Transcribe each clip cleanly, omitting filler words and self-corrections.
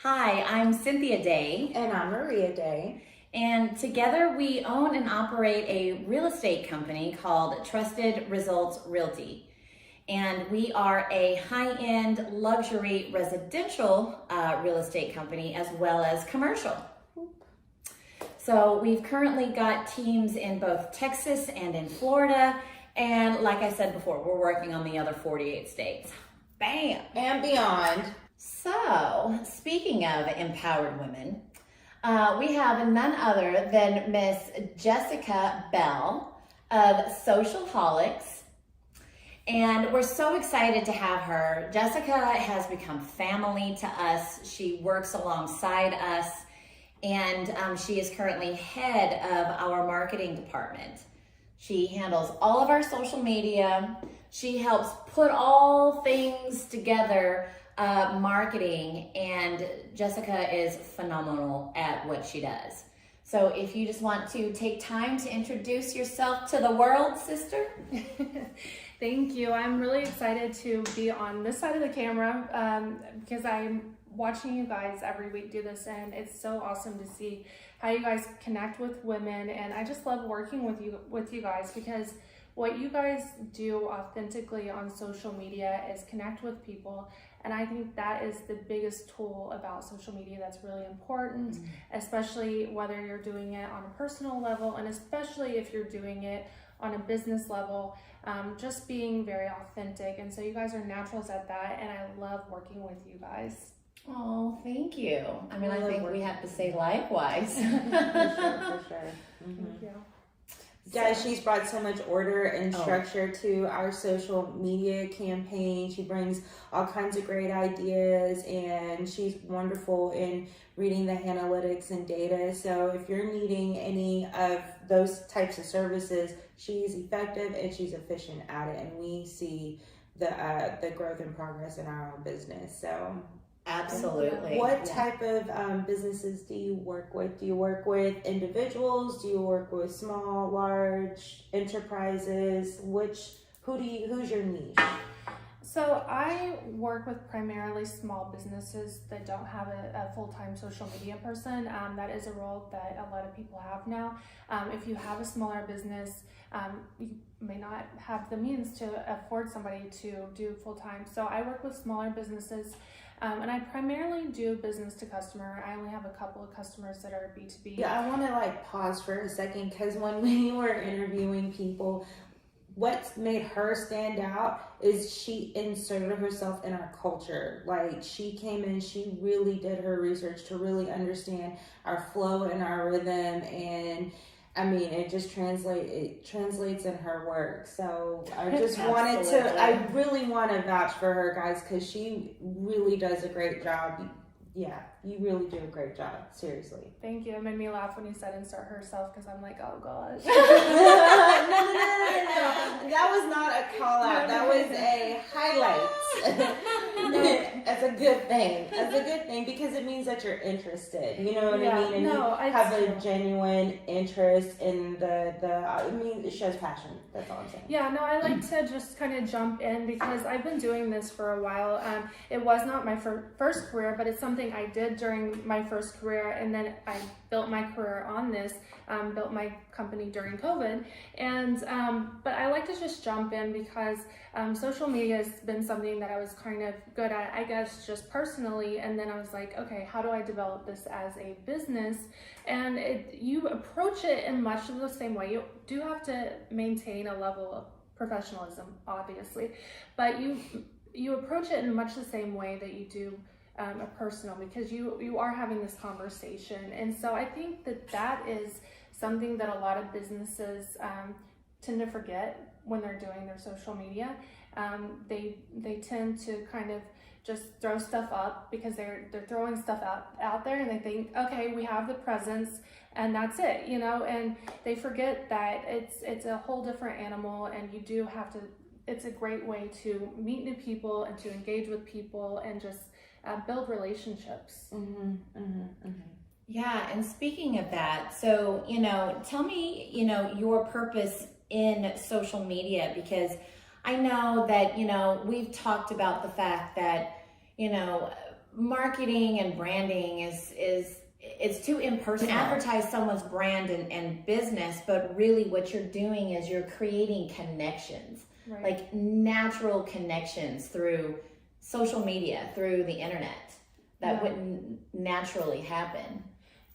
Hi, I'm Cynthia Day. And I'm Maria Day. And together we own and operate a real estate company called Trusted Results Realty. And we are a high-end luxury residential real estate company as well as commercial. So we've currently got teams in both Texas and in Florida. And like I said before, we're working on the other 48 states. Bam! And beyond. So, speaking of empowered women, we have none other than Miss Jessica Bell of Socialholics. And we're so excited to have her. Jessica has become family to us. She works alongside us, and she is currently head of our marketing department. She handles all of our social media. She helps put all things together, marketing, and Jessica is phenomenal at what she does. So if you just want to take time to introduce yourself to the world, sister. Thank you. I'm really excited to be on this side of the camera because I'm watching you guys every week do this, and it's so awesome to see how you guys connect with women. And I just love working with you guys because what you guys do authentically on social media is connect with people. And I think that is the biggest tool about social media that's really important, especially whether you're doing it on a personal level and especially if you're doing it on a business level, just being very authentic. And so you guys are naturals at that, and I love working with you guys. Oh, thank you. I mean, I think we have to say likewise. For sure. Thank you. Guys, she's brought so much order and structure to our social media campaign. She brings all kinds of great ideas, and she's wonderful in reading the analytics and data. So if you're needing any of those types of services, she's effective and she's efficient at it. And we see the growth and progress in our own business. So Absolutely. what type of businesses do you work with? Do you work with individuals? Do you work with small, large enterprises? Who's your niche? So I work with primarily small businesses that don't have a full-time social media person. That is a role that a lot of people have now. If you have a smaller business, you may not have the means to afford somebody to do full-time. So I work with smaller businesses. And I primarily do business to customer. I only have a couple of customers that are B2B. Yeah, I want to pause for a second because when we were interviewing people, what's made her stand out is she inserted herself in our culture. She came in, she really did her research to really understand our flow and our rhythm, and I mean, it translates in her work. So I just I really want to vouch for her, guys, because she really does a great job. Yeah, you really do a great job. Seriously. Thank you. It made me laugh when you said insert herself because I'm like, oh gosh. No. That was not a call out. That was a highlight. That's a good thing. That's a good thing because it means that you're interested. You know what I mean? And you have a genuine interest in it shows passion. That's all I'm saying. Yeah, no, I like to just kind of jump in because I've been doing this for a while. It was not my first career, but it's something I did during my first career, and then I built my career on this, built my company during COVID. And but I like to just jump in because social media has been something that I was kind of good at, I guess, just personally. And then I was like, okay, how do I develop this as a business? And you approach it in much of the same way. You do have to maintain a level of professionalism, obviously, but you approach it in much the same way that you do a personal, because you are having this conversation. And so I think that is something that a lot of businesses tend to forget when they're doing their social media. They tend to kind of just throw stuff up because they're throwing stuff out there, and they think, okay, we have the presence and that's it, and they forget that it's a whole different animal, and you do have to, it's a great way to meet new people and to engage with people and just build relationships. Yeah, and speaking of that, so, tell me, your purpose in social media, because I know that, we've talked about the fact that, marketing and branding is it's too impersonal. Advertise someone's brand and business, but really what you're doing is you're creating connections, Right. like natural connections through social media, through the internet that Yeah. wouldn't naturally happen.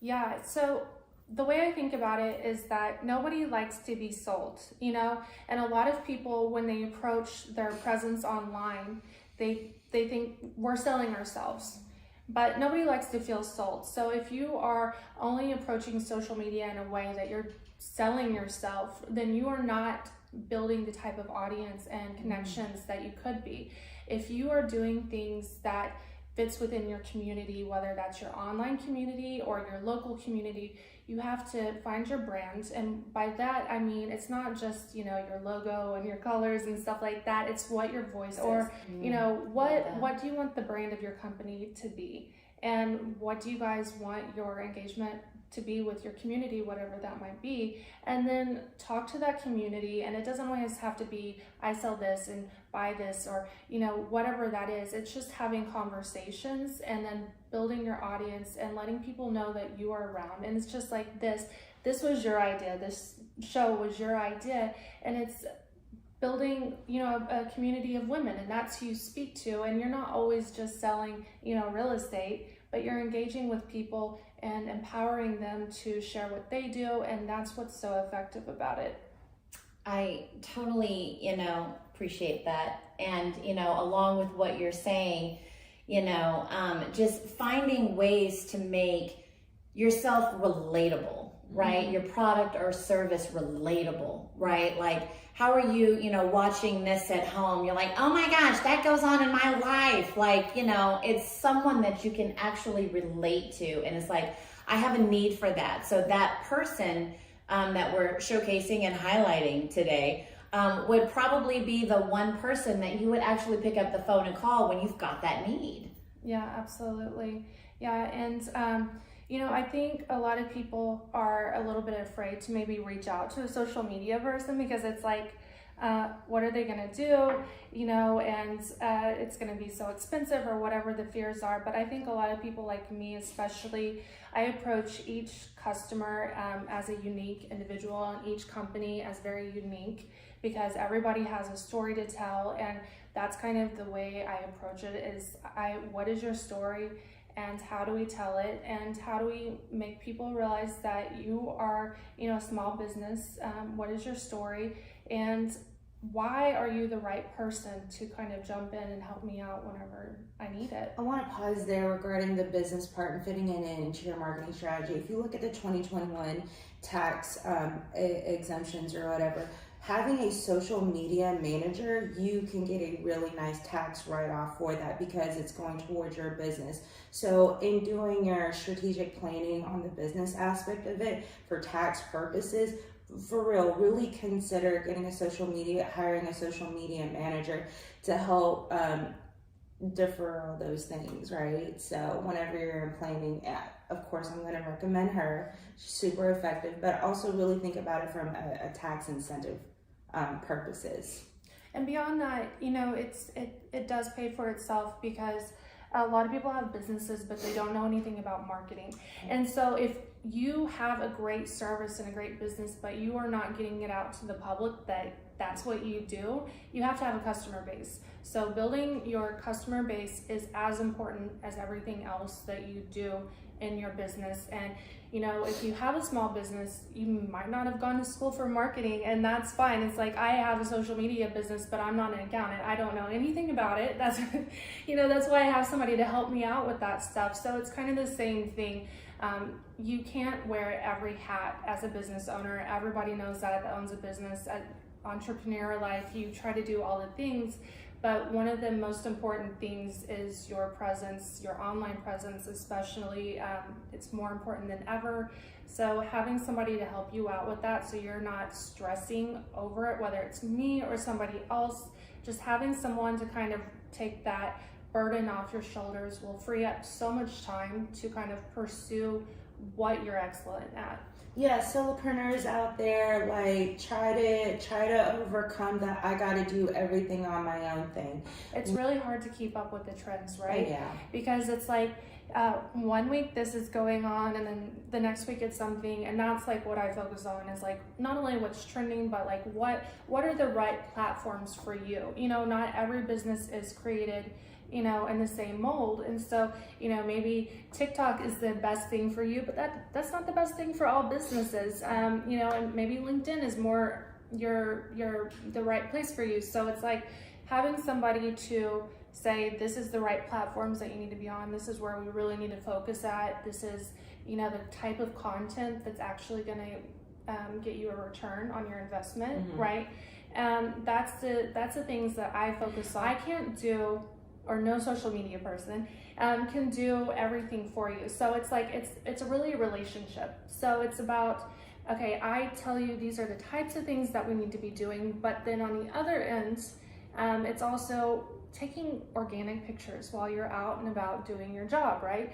Yeah, so the way I think about it is that nobody likes to be sold, you know? And a lot of people, when they approach their presence online, they think we're selling ourselves. But nobody likes to feel sold. So if you are only approaching social media in a way that you're selling yourself, then you are not building the type of audience and connections that you could be. If you are doing things that fits within your community, whether that's your online community or your local community, you have to find your brand. And by that, I mean, it's not just, you know, your logo and your colors and stuff like that. It's what your voice, or, you know, what do you want the brand of your company to be? And what do you guys want your engagement to be with your community, whatever that might be? And then talk to that community. And it doesn't always have to be, I sell this and buy this, or, you know, whatever that is. It's just having conversations and then building your audience and letting people know that you are around. And it's just like this was your idea, this show was your idea, and it's building, you know, a community of women, and that's who you speak to. And you're not always just selling, you know, real estate, but you're engaging with people and empowering them to share what they do, and that's what's so effective about it. I totally, you know, appreciate that. And, you know, along with what you're saying, you know, just finding ways to make yourself relatable, right? Your product or service relatable, right? Like, how are you, you know, watching this at home? You're like, oh my gosh, that goes on in my life. Like, you know, it's someone that you can actually relate to. And it's like, I have a need for that. So that person that we're showcasing and highlighting today would probably be the one person that you would actually pick up the phone and call when you've got that need. Yeah, absolutely. Yeah, and you know, I think a lot of people are a little bit afraid to maybe reach out to a social media person because it's like, what are they gonna do? You know, and it's gonna be so expensive or whatever the fears are. But I think a lot of people like me, especially, I approach each customer as a unique individual and each company as very unique, because everybody has a story to tell. And that's kind of the way I approach it is, what is your story? And how do we tell it? And how do we make people realize that you are, you know, a small business? What is your story? And why are you the right person to kind of jump in and help me out whenever I need it? I want to pause there regarding the business part and fitting it into your marketing strategy. If you look at the 2021 tax exemptions or whatever, having a social media manager, you can get a really nice tax write-off for that because it's going towards your business. So in doing your strategic planning on the business aspect of it for tax purposes, for real, really consider hiring a social media manager to help defer all those things, right? So whenever you're planning, of course, I'm going to recommend her. She's super effective, but also really think about it from a tax incentive purposes. And beyond that, you know, it does pay for itself, because a lot of people have businesses, but they don't know anything about marketing. And so if you have a great service and a great business, but you are not getting it out to the public that's what you do, you have to have a customer base. So building your customer base is as important as everything else that you do in your business. And you know, if you have a small business, you might not have gone to school for marketing, and that's fine. It's like, I have a social media business, but I'm not an accountant. I don't know anything about it. That's, you know, that's why I have somebody to help me out with that stuff. So it's kind of the same thing. You can't wear every hat as a business owner. Everybody knows that owns a business. At entrepreneur life, you try to do all the things, but one of the most important things is your presence, your online presence especially. It's more important than ever. So having somebody to help you out with that, so you're not stressing over it, whether it's me or somebody else, just having someone to kind of take that burden off your shoulders will free up so much time to kind of pursue what you're excellent at. Yeah, solopreneurs out there, like try to overcome that I gotta do everything on my own thing. It's really hard to keep up with the trends, right? Yeah. Because it's like 1 week this is going on, and then the next week it's something, and that's like what I focus on is like not only what's trending, but like what are the right platforms for you. You know, not every business is created, you know, in the same mold, and so, you know, maybe TikTok is the best thing for you, but that's not the best thing for all businesses. You know, and maybe LinkedIn is more the right place for you. So it's like having somebody to say, this is the right platforms that you need to be on, this is where we really need to focus at, this is, you know, the type of content that's actually going to get you a return on your investment, right? That's the things that I focus on. I can't do, or no social media person can do everything for you. So it's like, it's really a relationship. So it's about, okay, I tell you these are the types of things that we need to be doing, but then on the other end, it's also taking organic pictures while you're out and about doing your job, right?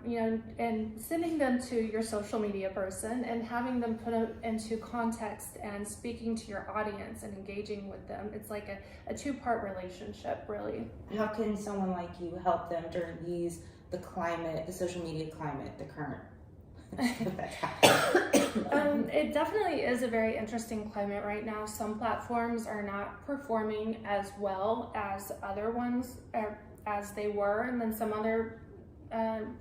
You know, and sending them to your social media person and having them put it into context and speaking to your audience and engaging with them. It's like a two-part relationship, really. How can someone like you help them during the social media climate, the current? It definitely is a very interesting climate right now. Some platforms are not performing as well as other ones as they were, and then some other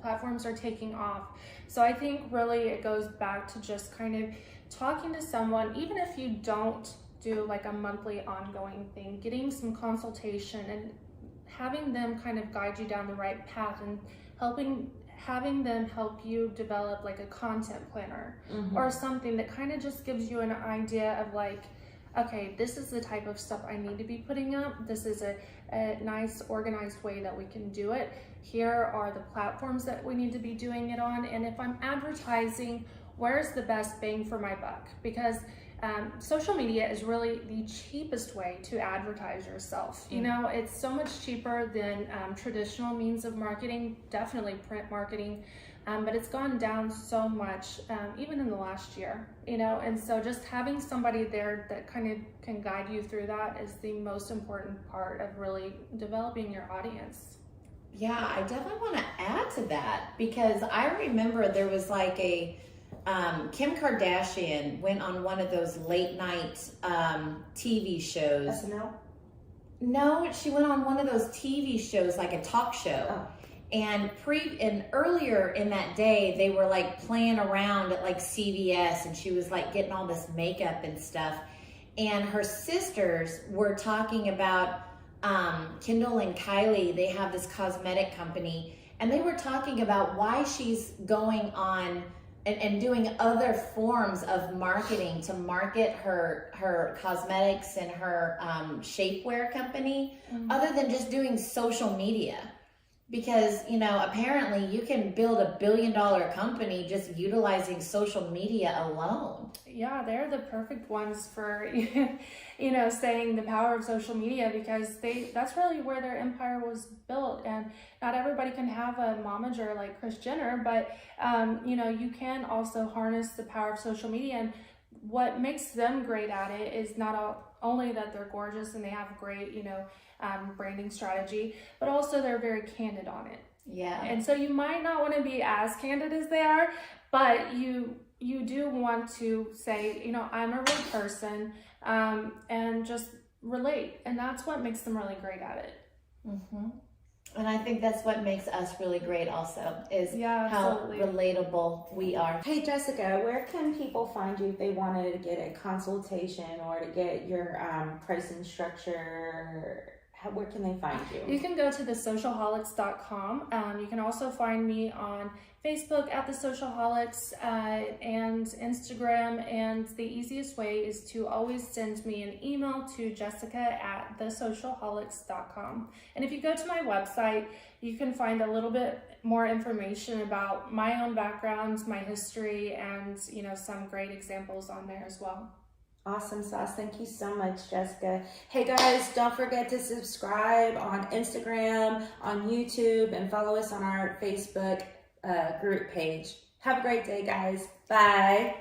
platforms are taking off. So I think really it goes back to just kind of talking to someone, even if you don't do like a monthly ongoing thing, getting some consultation and having them kind of guide you down the right path and having them help you develop like a content planner or something that kind of just gives you an idea of like, okay, this is the type of stuff I need to be putting up. This is a nice organized way that we can do it. Here are the platforms that we need to be doing it on. And if I'm advertising, where's the best bang for my buck? Because social media is really the cheapest way to advertise yourself. You know, it's so much cheaper than traditional means of marketing, definitely print marketing, but it's gone down so much, even in the last year, you know, and so just having somebody there that kind of can guide you through that is the most important part of really developing your audience. Yeah, I definitely want to add to that because I remember there was like Kim Kardashian went on one of those late night TV shows. SNL? No, she went on one of those TV shows, like a talk show. Oh. And earlier in that day, they were like playing around at like CVS, and she was like getting all this makeup and stuff. And her sisters were talking about Kendall and Kylie. They have this cosmetic company, and they were talking about why she's going on and doing other forms of marketing to market her cosmetics and her shapewear company, other than just doing social media. Because, you know, apparently you can build $1 billion company just utilizing social media alone. Yeah, they're the perfect ones for, you know, saying the power of social media, because that's really where their empire was built. And not everybody can have a momager like Kris Jenner, but, you know, you can also harness the power of social media. And what makes them great at it is not only that they're gorgeous and they have great, you know, branding strategy, but also they're very candid on it. Yeah. And so you might not want to be as candid as they are, but you do want to say, you know, I'm a real person, and just relate. And that's what makes them really great at it. And I think that's what makes us really great also, is how relatable we are. Hey, Jessica, where can people find you if they wanted to get a consultation or to get your pricing structure? Where can they find you? You can go to thesocialholics.com. You can also find me on Facebook at The Socialholics and Instagram. And the easiest way is to always send me an email to jessica@thesocialholics.com. And if you go to my website, you can find a little bit more information about my own background, my history, and, you know, some great examples on there as well. Awesome sauce. Thank you so much, Jessica. Hey guys, don't forget to subscribe on Instagram, on YouTube, and follow us on our Facebook group page. Have a great day, guys. Bye.